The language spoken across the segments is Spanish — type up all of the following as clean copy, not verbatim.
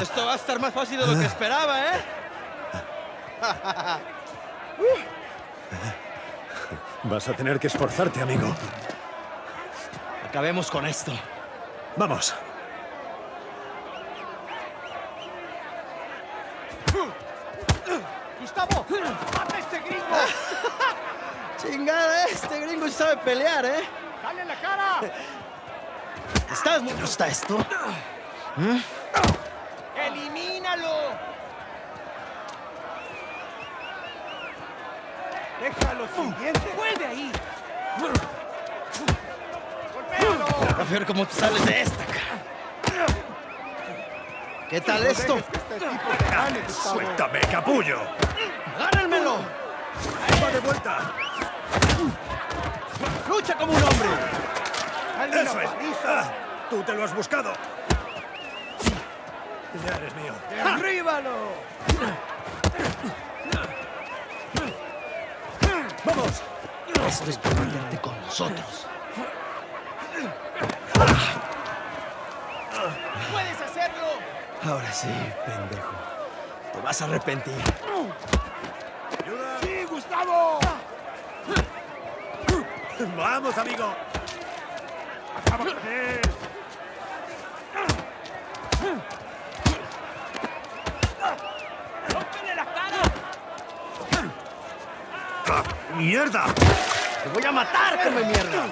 Esto va a estar más fácil de lo que esperaba, ¿eh? Vas a tener que esforzarte, amigo. Acabemos con esto. Vamos. ¡Gustavo! ¡Mata a este gringo! Chingada, este gringo sí sabe pelear, ¿eh? ¡Dale en la cara! ¿Estás muy gusta esto? ¡Elimínalo! ¡Déjalo sin dientes! ¡Vuelve ahí! ¡Golpéalo! A ver cómo te sales de esta, cara. ¿Qué tal esto? Este tipo te gane, Gustavo. ¡Suéltame, capullo! ¡Agárrenmelo! ¡Va de vuelta! ¡Lucha como un hombre! ¡Dale ¡Eso una es! paliza! Ah, ¡tú te lo has buscado! Ya eres mío. ¡Derríbalo! ¡Vamos! Esto es por meterte con nosotros. ¡Puedes hacerlo! Ahora sí, pendejo. Te vas a arrepentir. ¡Sí, Gustavo! ¡Vamos, amigo! ¡Acaba con él! ¡Rómpele la cara! ¡Ah, ¡mierda! ¡Te voy a matar, come mierda!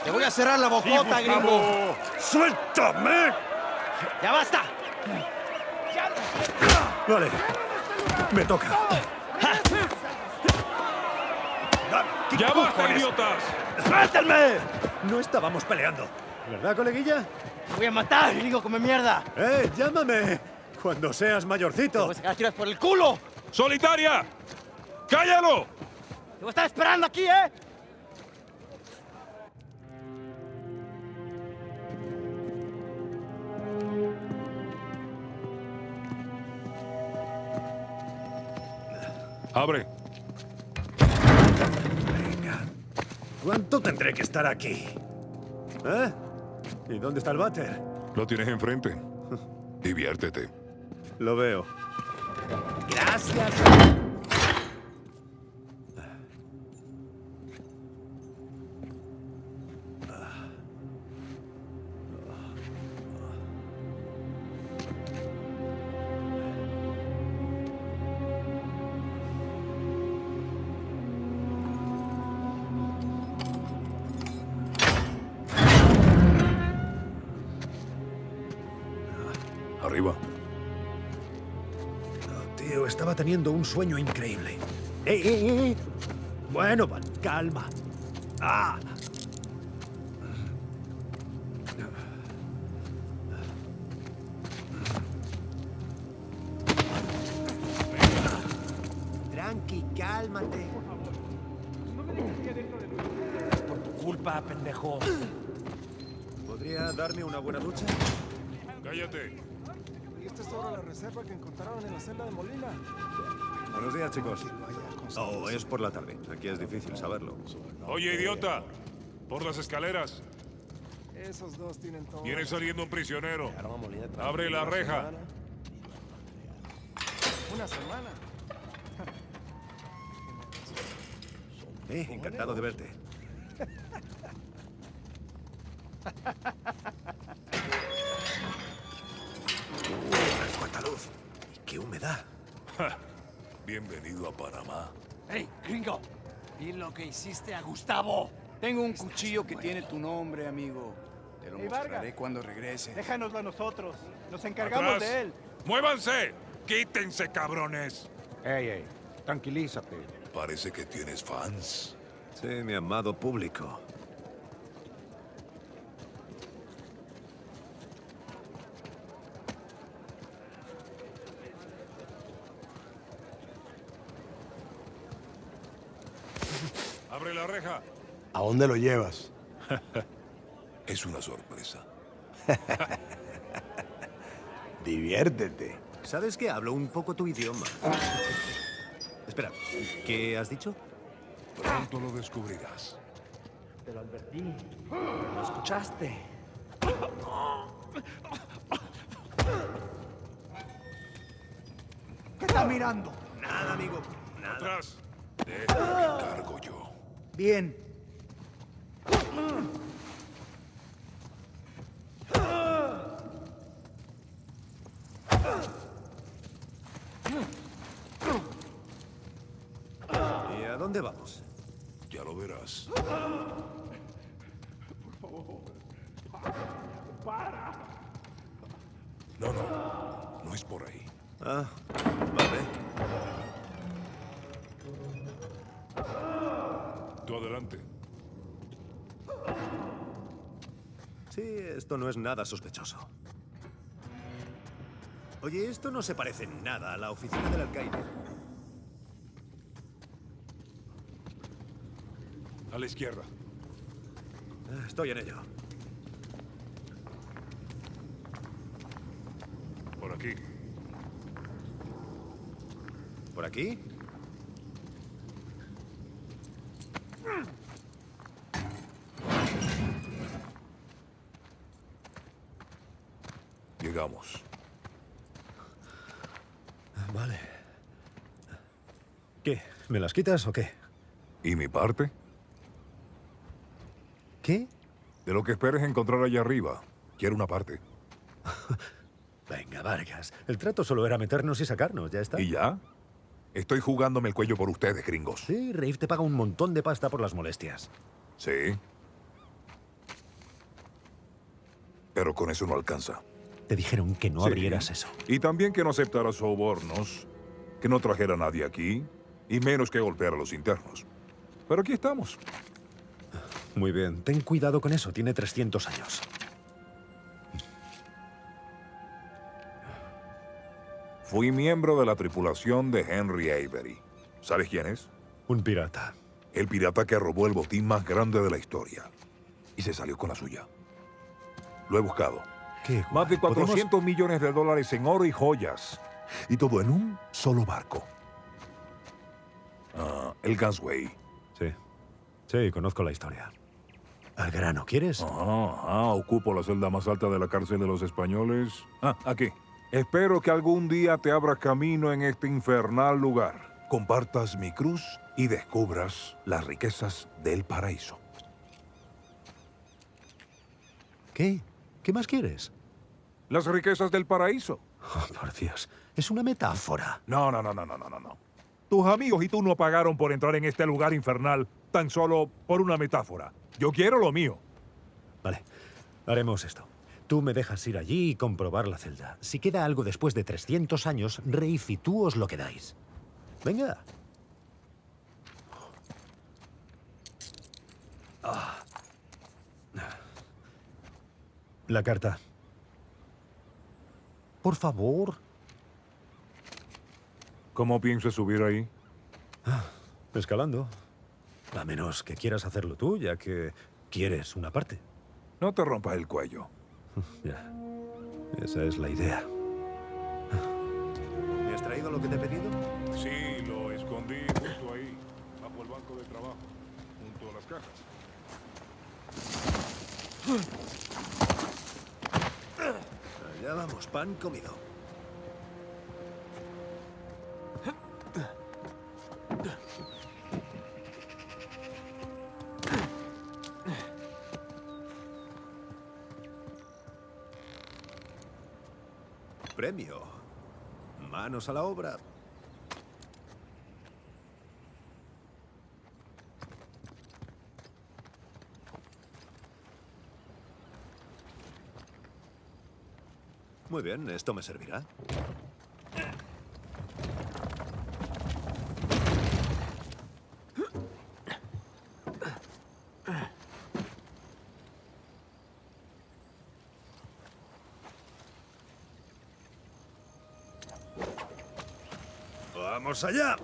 Te voy a cerrar la bocota, gringo. ¡Suéltame! ¡Ya basta! Vale. Me toca. ¿Qué ¡Ya basta, cojones? idiotas! ¡Suéltenme! No estábamos peleando. ¿Verdad, coleguilla? ¡Te voy a matar, gringo, come mierda! Llámame. Cuando seas ¡Te mayorcito. voy a sacar tiras por el culo! ¡Solitaria! ¡Cállalo! ¡Te voy a estar esperando aquí, eh! Abre. Venga. ¿Cuánto tendré que estar aquí? ¿Eh? ¿Y dónde está el váter? Lo tienes enfrente. Diviértete. Lo veo. Gracias. Arriba. Tío, estaba teniendo un sueño increíble. Bueno, Van, calma. ¡Ah! Tranqui, cálmate. Por tu culpa, pendejo. ¿Podría darme una buena ducha? Cállate. Y esta es sobre la reserva que encontraron en la celda de Molina. Buenos días, chicos. Oh, es por la tarde. Aquí es difícil saberlo. Oye, idiota. Por las escaleras. Esos dos tienen todo. Viene saliendo un prisionero. Abre la reja. Una semana. Encantado de verte. ¡Cuánta luz! ¡Y qué humedad! Ja. Bienvenido a Panamá. ¡Hey, gringo! ¿Y lo que hiciste a Gustavo? Tengo un cuchillo que tiene tu nombre, amigo. Te lo Hey, mostraré Vargas. cuando regrese. Déjanoslo a nosotros. Nos encargamos Atrás. de él. ¡Muévanse! ¡Quítense, cabrones! Ey, tranquilízate. Parece que tienes fans. Sí, mi amado público. Abre la reja. ¿A dónde lo llevas? Es una sorpresa. Diviértete. ¿Sabes que hablo un poco tu idioma? Espera, ¿qué has dicho? Pronto lo descubrirás. Te lo advertí. ¿Lo escuchaste? ¿Qué está mirando? Nada, amigo. Nada. Atrás. De esto me encargo yo. Bien. ¿Y a dónde vamos? Ya lo verás. No, no. No es por ahí. Ah, vale. Tú adelante. Sí, esto no es nada sospechoso. Oye, esto no se parece en nada a la oficina del alcaide. A la izquierda. Estoy en ello. Por aquí. ¿Por aquí? Llegamos. Vale. ¿Qué? ¿Me las quitas o qué? ¿Y mi parte? ¿Qué? De lo que esperes encontrar allá arriba. Quiero una parte. Venga, Vargas. El trato solo era meternos y sacarnos, ya está. ¿Y ya? Estoy jugándome el cuello por ustedes, gringos. Sí, Rafe te paga un montón de pasta por las molestias. Sí. Pero con eso no alcanza. Te dijeron que no Sí. abrieras eso. Y también que no aceptara sobornos, que no trajera a nadie aquí, y menos que golpeara a los internos. Pero aquí estamos. Muy bien, ten cuidado con eso. Tiene 300 años. Fui miembro de la tripulación de Henry Avery. ¿Sabes quién es? Un pirata. El pirata que robó el botín más grande de la historia. Y se salió con la suya. Lo he buscado. ¿Qué? Más de ¿Podemos? 400 millones de dólares en oro y joyas. Y todo en un solo barco. El Gunsway. Sí. Sí, conozco la historia. Al grano, ¿quieres? Ocupo la celda más alta de la cárcel de los españoles. Aquí. Espero que algún día te abras camino en este infernal lugar. Compartas mi cruz y descubras las riquezas del paraíso. ¿Qué? ¿Qué más quieres? Las riquezas del paraíso. Oh, por Dios. Es una metáfora. No. Tus amigos y tú no pagaron por entrar en este lugar infernal tan solo por una metáfora. Yo quiero lo mío. Vale. Haremos esto. Tú me dejas ir allí y comprobar la celda. Si queda algo después de 300 años, Rafe y tú os lo quedáis. Venga. La carta. Por favor. ¿Cómo piensas subir ahí? Escalando. A menos que quieras hacerlo tú, ya que quieres una parte. No te rompas el cuello. Ya. Esa es la idea. ¿Me has traído lo que te he pedido? Sí, lo escondí justo ahí, bajo el banco de trabajo, junto a las cajas. Allá vamos, pan comido. Premio. Manos a la obra. Muy bien, esto me servirá. ¡Vamos allá!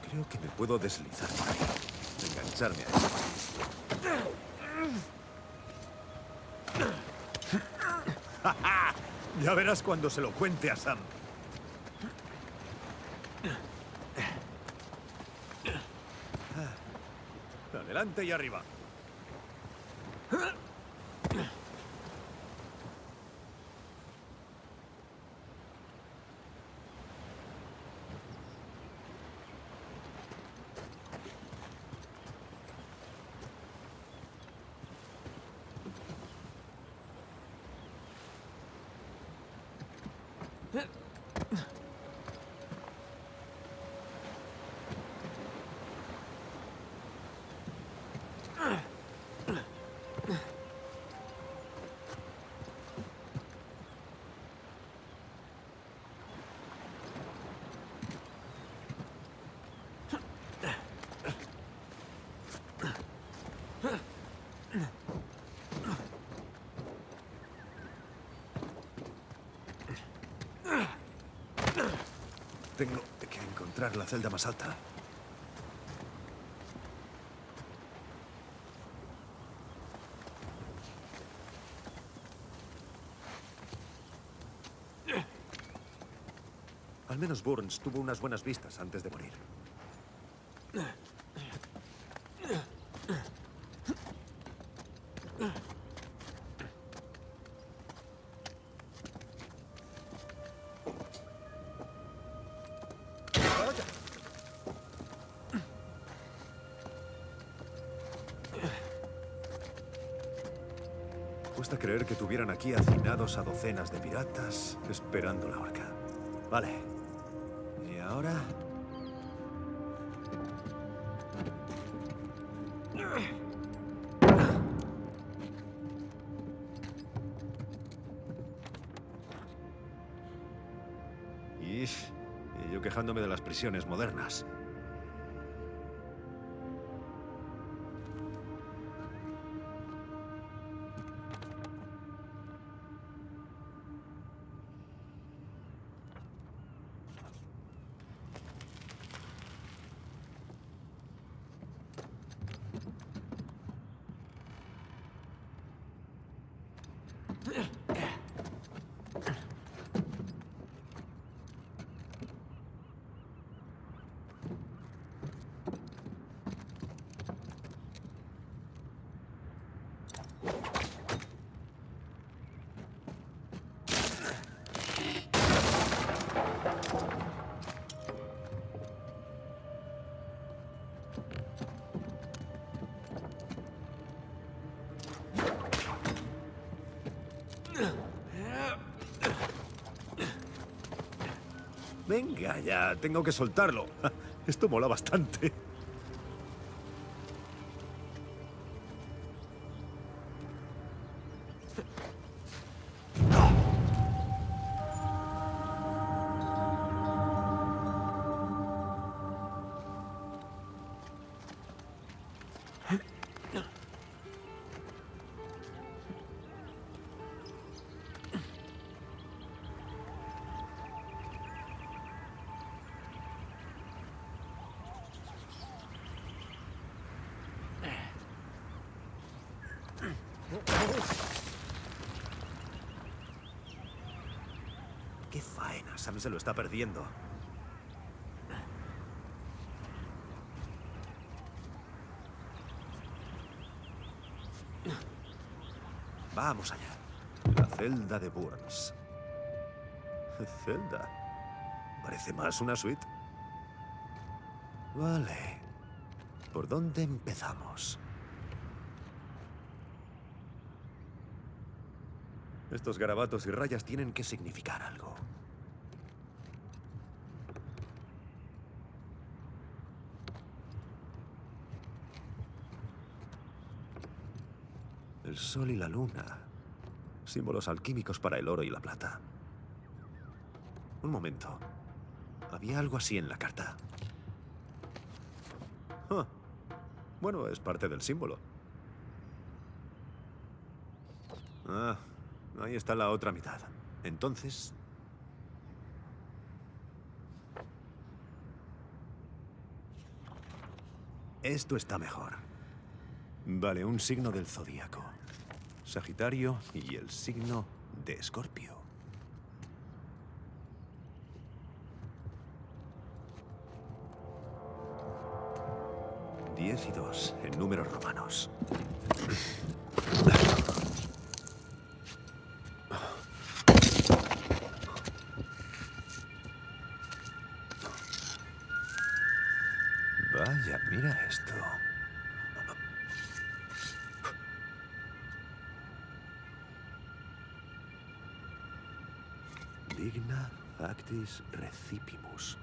Creo que me puedo deslizar por ahí. Engancharme a eso. Ya verás cuando se lo cuente a Sam. Adelante y arriba. Tengo que encontrar la celda más alta. Al menos Burns tuvo unas buenas vistas antes de morir. Cuesta creer que tuvieran aquí hacinados a docenas de piratas esperando la horca. Vale. ¿Y ahora? Y yo quejándome de las prisiones modernas. Venga, ya, tengo que soltarlo. Esto mola bastante. Qué faena, Sam se lo está perdiendo. Vamos allá. La celda de Burns. ¿Celda? Parece más una suite. Vale. ¿Por dónde empezamos? Estos garabatos y rayas tienen que significar algo. El sol y la luna. Símbolos alquímicos para el oro y la plata. Un momento. Había algo así en la carta. Ah, bueno, es parte del símbolo. Ah, ahí está la otra mitad. Entonces... esto está mejor. Vale, un signo del zodíaco. Sagitario y el signo de Escorpio. Diez y 2 en números romanos. Vaya, mira esto. Digna factis recipimus.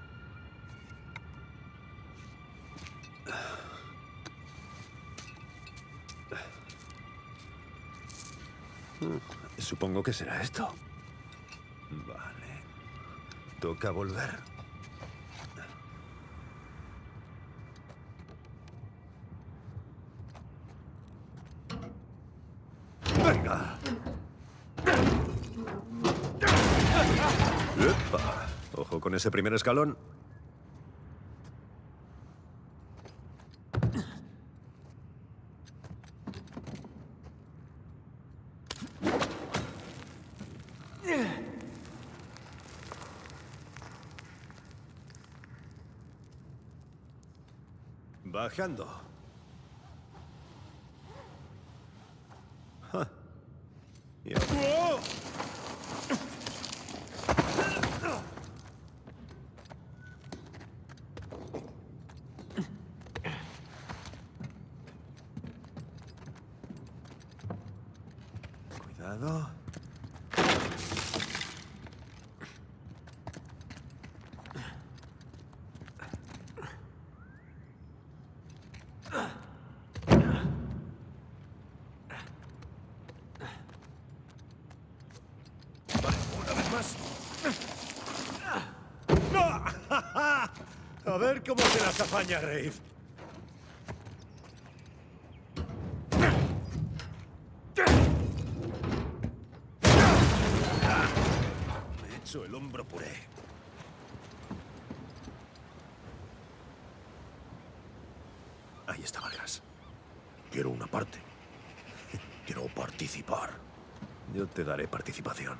Supongo que será esto. Vale. Toca volver. ¡Venga! ¡Epa! Ojo con ese primer escalón. Bajando. Ja. Y ahora- Cuidado. A ver cómo se las apaña Grave. Me he hecho el hombro puré. Ahí está Vargas. Quiero una parte. Quiero participar. Yo te daré participación.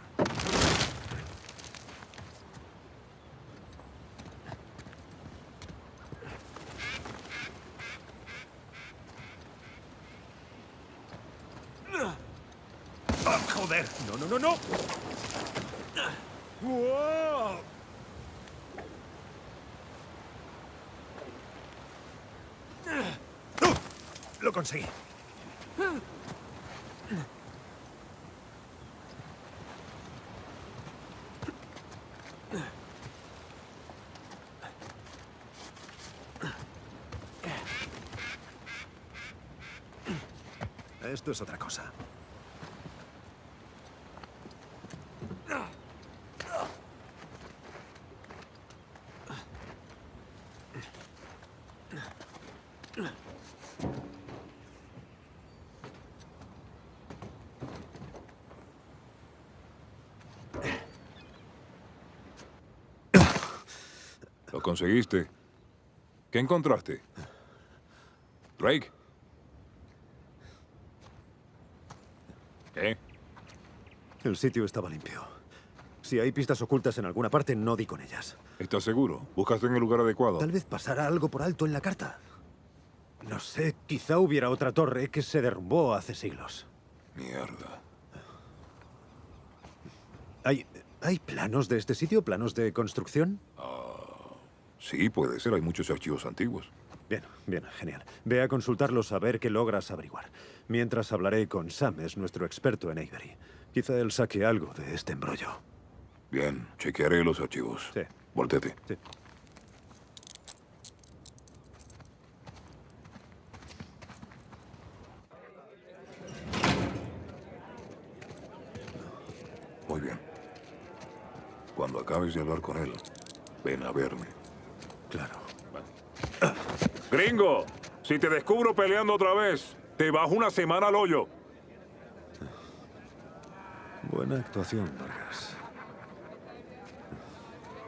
¡Ah, joder! ¡No, no, no, no! ¡Wow! ¡Lo conseguí! Esto es otra cosa. Lo conseguiste. ¿Qué encontraste? Drake. ¿Qué? El sitio estaba limpio. Si hay pistas ocultas en alguna parte, no di con ellas. ¿Estás seguro? ¿Buscaste en el lugar adecuado? Tal vez pasara algo por alto en la carta. No sé, quizá hubiera otra torre que se derrumbó hace siglos. Mierda. ¿Hay planos de este sitio? ¿Planos de construcción? Sí, puede ser. Hay muchos archivos antiguos. Bien, bien, genial. Ve a consultarlos a ver qué logras averiguar. Mientras hablaré con Sam, es nuestro experto en Avery. Quizá él saque algo de este embrollo. Bien, chequearé los archivos. Sí. Voltete. Sí. Muy bien. Cuando acabes de hablar con él, Ven a verme. Claro. Gringo, si te descubro peleando otra vez, te bajo una semana al hoyo. Buena actuación, Vargas.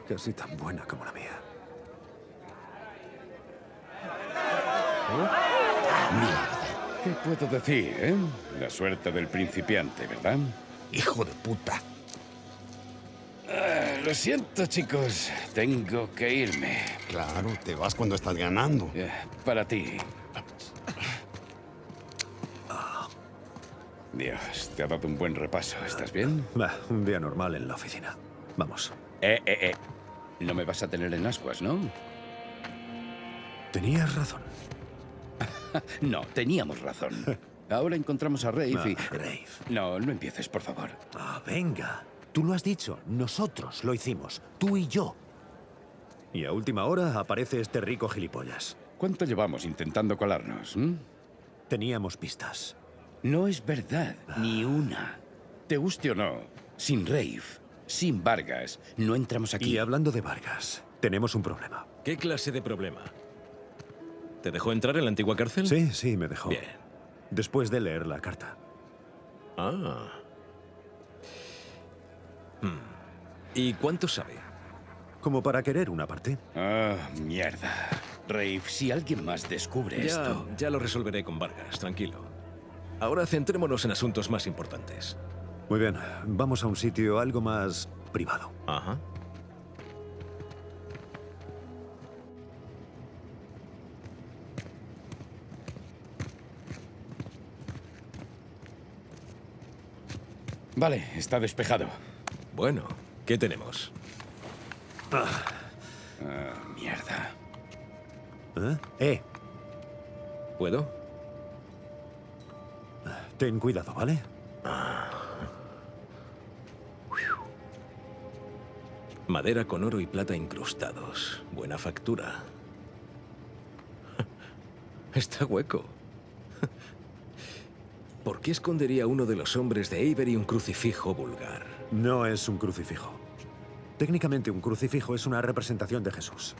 Casi tan buena como la mía. ¿Qué puedo decir, eh? La suerte del principiante, ¿verdad? Hijo de puta. Lo siento, chicos. Tengo que irme. Claro, te vas cuando estás ganando. Para ti. Dios, te ha dado un buen repaso. ¿Estás bien? Va, un día normal en la oficina. Vamos. No me vas a tener en ascuas, ¿no? Tenías razón. No, teníamos razón. Ahora encontramos a Rafe y... Rafe. No, no empieces, por favor. Ah, venga. Tú lo has dicho. Nosotros lo hicimos. Tú y yo. Y a última hora aparece este rico gilipollas. ¿Cuánto llevamos intentando colarnos? Teníamos pistas. No es verdad, ni una. Te guste o no, sin Rafe, sin Vargas, no entramos aquí. Y hablando de Vargas, tenemos un problema. ¿Qué clase de problema? ¿Te dejó entrar en la antigua cárcel? Sí, me dejó. Bien. Después de leer la carta. Ah. ¿Y cuánto sabe? Como para querer una parte. Ah, mierda. Rafe, si alguien más descubre esto... Ya lo resolveré con Vargas, tranquilo. Ahora centrémonos en asuntos más importantes. Muy bien, vamos a un sitio algo más privado. Ajá. Vale, está despejado. Bueno, ¿qué tenemos? Mierda. ¿Puedo? Ten cuidado, ¿vale? Madera con oro y plata incrustados. Buena factura. Está hueco. ¿Por qué escondería uno de los hombres de Avery un crucifijo vulgar? No es un crucifijo. Técnicamente un crucifijo es una representación de Jesús.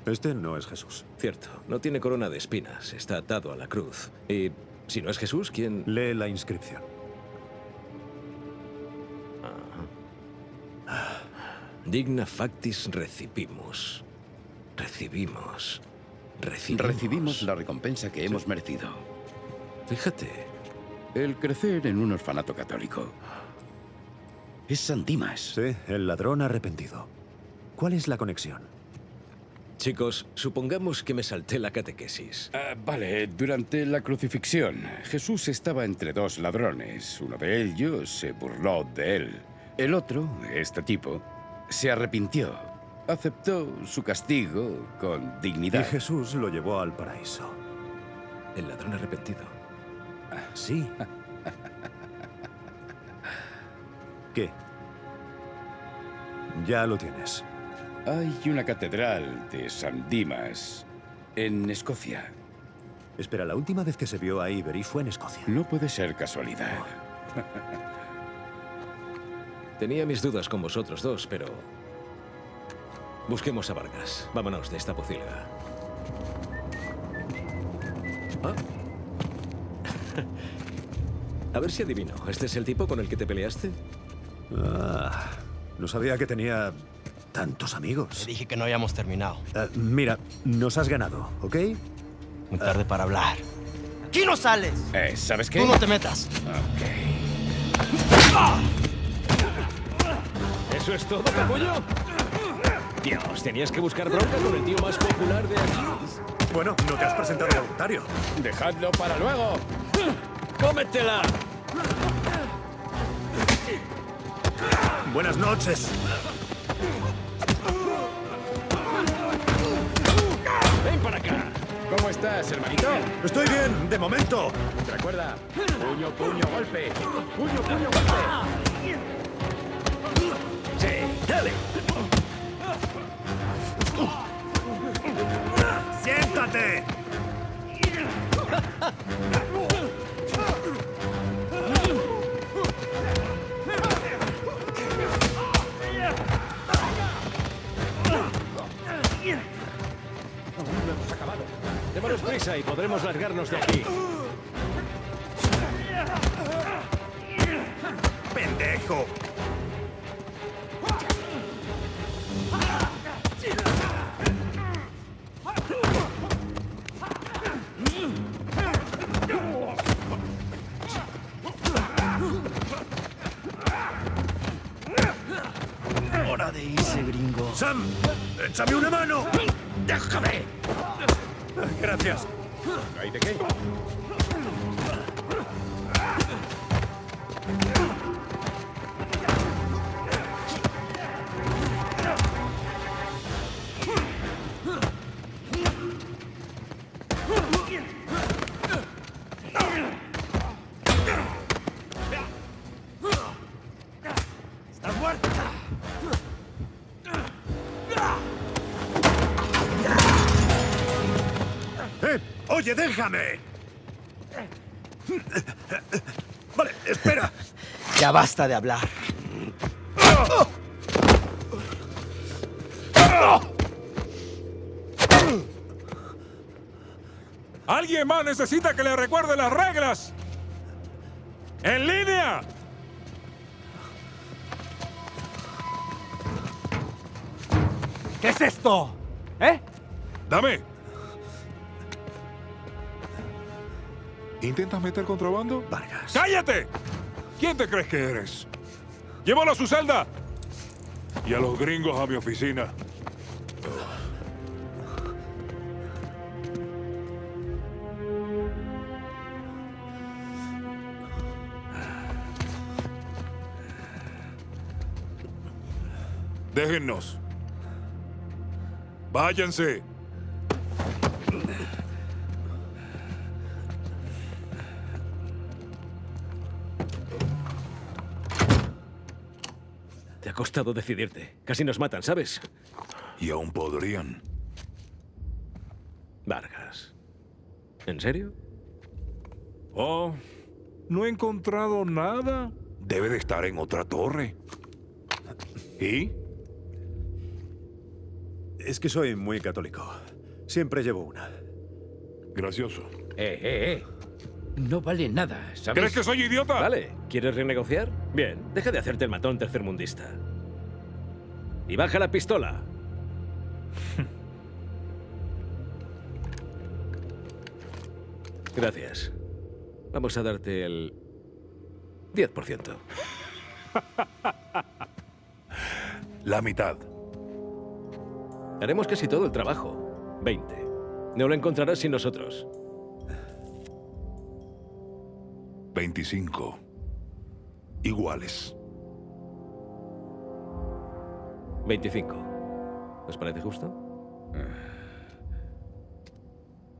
Este no es Jesús. Cierto, no tiene corona de espinas, está atado a la cruz. Y si no es Jesús, ¿quién? Lee la inscripción. Digna factis recipimus. Recibimos. Recibimos la recompensa que hemos merecido. Fíjate. El crecer en un orfanato católico. Es San Dimas. Sí, el ladrón arrepentido. ¿Cuál es la conexión? Chicos, supongamos que me salté la catequesis. Vale, durante la crucifixión, Jesús estaba entre dos ladrones. Uno de ellos se burló de él. El otro, este tipo, se arrepintió. Aceptó su castigo con Y dignidad. Jesús lo llevó al paraíso. El ladrón arrepentido. Sí. ¿Qué? Ya lo tienes. Hay una catedral de San Dimas en Escocia. Espera, la última vez que se vio a Avery fue en Escocia. No puede ser casualidad. Tenía mis dudas con vosotros dos, pero... Busquemos a Vargas. Vámonos de esta pocilga. Ah. A ver si adivino. ¿Este es el tipo con el que te peleaste? Ah, no sabía que tenía tantos Te amigos. dije que no habíamos terminado. Mira, nos has ganado, ¿ok? Muy tarde para hablar. ¡Aquí no sales! ¿Sabes qué? ¡Tú no te metas! Ok. ¿Eso es todo, capullo? Dios, tenías que buscar bronca con el tío más popular de aquí. Bueno, no te has presentado voluntario. ¡Dejadlo para luego! ¡Cómetela! Buenas noches. ¡Ven para acá! ¿Cómo estás, hermanito? Estoy bien, de momento. Recuerda, puño, puño, golpe. Puño, puño, golpe. ¡Sí! ¡Dale! ¡Siéntate! Aún no hemos acabado. Démonos prisa y podremos largarnos de aquí. ¡Pendejo! Hora de irse, gringo. ¡Sam! ¡Échame una mano! ¡Déjame! Gracias. ¿Hay de qué? ¡Estás muerto! ¡Oye, déjame! Vale, espera. Ya basta de hablar. ¿Alguien más necesita que le recuerde las reglas? ¡En línea! ¿Qué es esto? ¿Eh? Dame. ¿Intentas meter contrabando? Vargas. ¡Cállate! ¿Quién te crees que eres? ¡Llévalo a su celda! Y a los gringos a mi oficina. Déjennos. Váyanse. Te ha costado decidirte. Casi nos matan, ¿sabes? Y aún podrían. Vargas. ¿En serio? Oh, no he encontrado nada. Debe de estar en otra torre. ¿Y? Es que soy muy católico. Siempre llevo una. Gracioso. No vale nada, ¿sabes? ¿Crees que soy idiota? Vale, ¿quieres renegociar? Bien, deja de hacerte el matón tercermundista. Y baja la pistola. Gracias. Vamos a darte el 10%. La mitad. Haremos casi todo el trabajo. 20. No lo encontrarás sin nosotros. 25. Iguales. 25. ¿Os parece justo?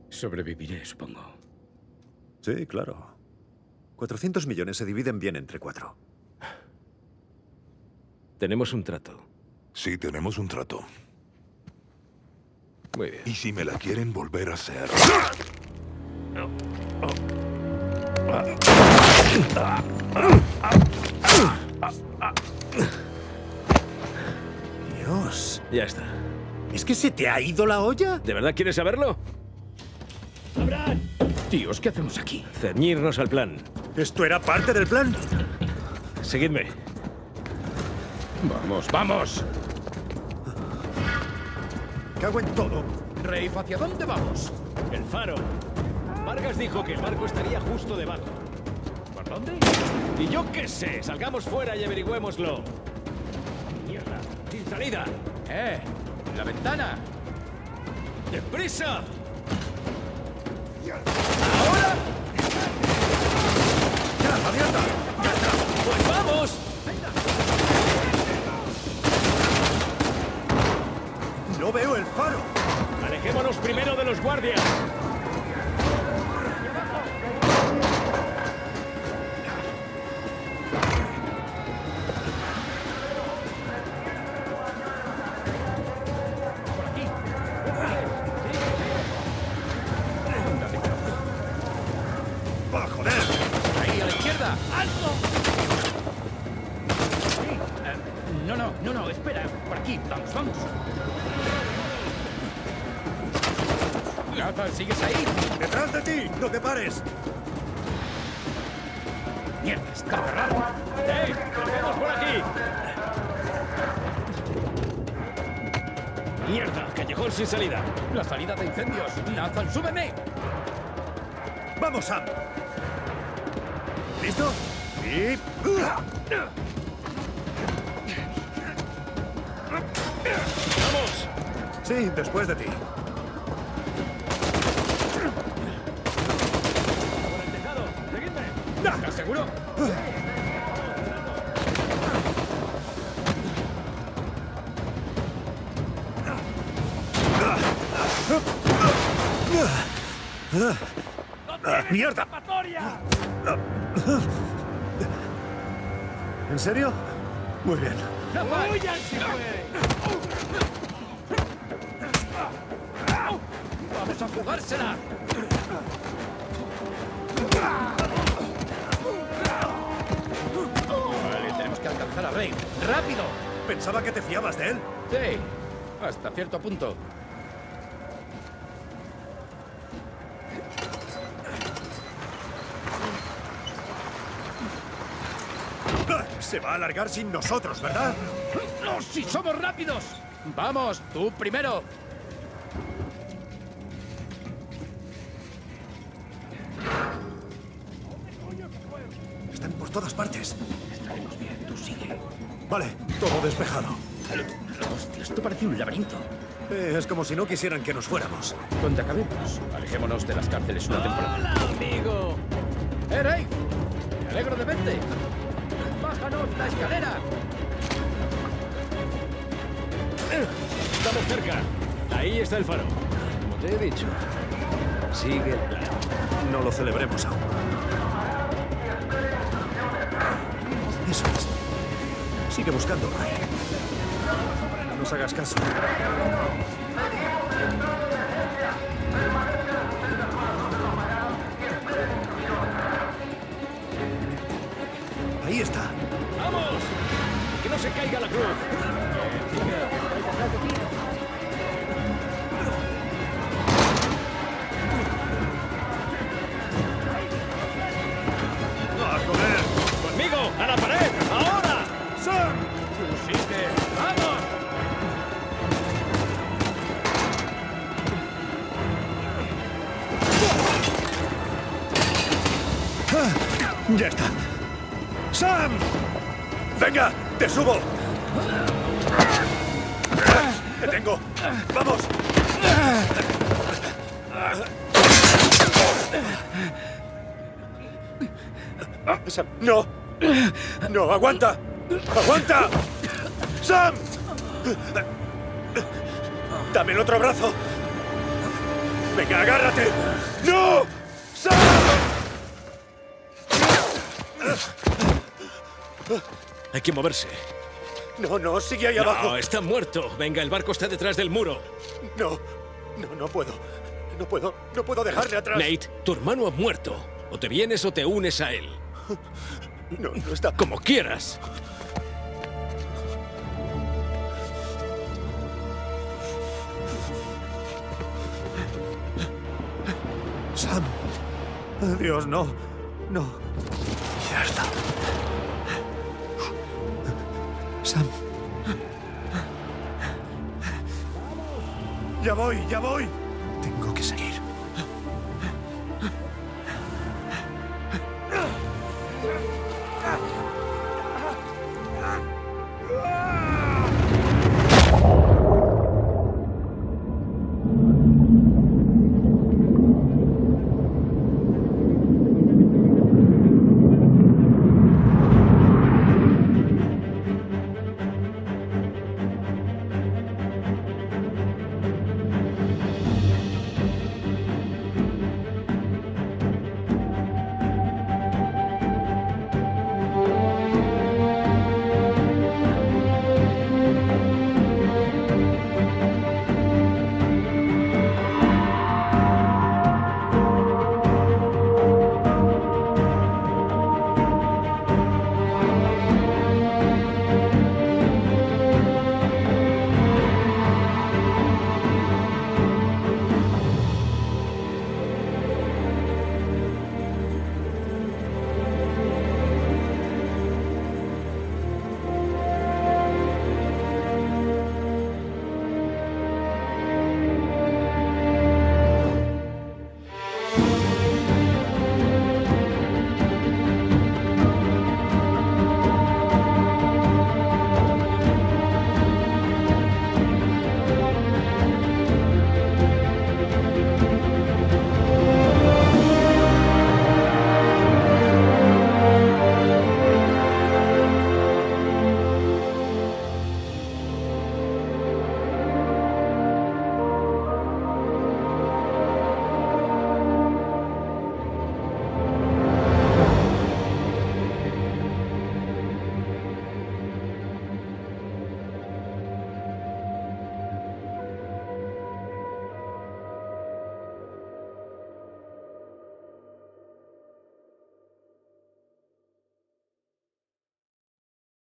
Sobreviviré, supongo. Sí, claro. 400 millones se dividen bien entre 4. Tenemos un trato. Sí, tenemos un trato. Muy bien. ¿Y si me la quieren volver a hacer? Dios. Ya está. ¿Es que se te ha ido la olla? ¿De verdad quieres saberlo? Tíos, ¿qué hacemos aquí? Ceñirnos al plan. ¿Esto era parte del plan? Seguidme. ¡Vamos, vamos! Cago en todo. Rafe, ¿hacia dónde vamos? El faro. Vargas dijo que el barco estaría justo debajo. ¿Por dónde? Y yo qué sé. Salgamos fuera y averigüémoslo. Mierda. Sin salida. ¡La ventana! ¡Deprisa! ¡Abierta! ¡Pues vamos! No veo el faro. Alejémonos primero de los guardias. ¡Va, joder! ¡Ahí, a la izquierda! ¡Alto! No, espera. Por aquí. Vamos. Nathan, ¿sigues ahí? ¡Detrás de ti! ¡No te pares! ¡Mierda, está cerrado! ¡Corremos por aquí! ¡Mierda! ¡Callejón sin salida! ¡La salida de incendios! ¡Nathan, súbeme! ¡Vamos, Sam! ¿Listo? Y... ¡Vamos! Sí, después de ti. ¡Por el tejado! ¡Seguidme! ¿Estás seguro? ¡Mierda! ¿En serio? Muy bien. ¡Huyan si pueden! ¡Vamos a jugársela! Vale, tenemos que alcanzar a Rafe. ¡Rápido! Pensaba que te fiabas de él. Sí, hasta cierto punto. Se va a alargar sin nosotros, ¿verdad? ¡No, si somos rápidos! ¡Vamos, tú primero! Están por todas partes. Estaremos bien, tú sigue. Vale, todo despejado. Hostia, esto parece un laberinto. Es como si no quisieran que nos fuéramos. ¿Dónde acabemos? Alejémonos de las cárceles una temporada. ¡Hola, amigo! Rafe! ¡Me alegro de verte! ¡Bájanos la escalera! Estamos cerca. Ahí está el faro. Como te he dicho, sigue el plan. No lo celebremos aún. Eso es. Sigue buscando, Ray. No nos hagas caso. Ahí está. ¡Vamos! ¡Que no se caiga la cruz! ¡Ah, joder! ¡Conmigo! ¡A la pared! ¡Ahora! ¡Sam! ¡Tú sigue! ¡Vamos! ¡Ya está! ¡Sam! ¡Venga! ¡Te subo! ¡Te tengo! ¡Vamos! Sam, ¡no! ¡No! ¡Aguanta! ¡Aguanta! ¡Sam! ¡Dame el otro brazo! ¡Venga, agárrate! ¡No! ¡Sam! Hay que moverse. No, no, sigue ahí abajo. No, está muerto. Venga, el barco está detrás del muro. No, no puedo. No puedo dejarle atrás. Nate, tu hermano ha muerto. O te vienes o te unes a él. No está. Como quieras. Sam. Dios, no. No. Mierda. Sam. Ya voy, ya voy.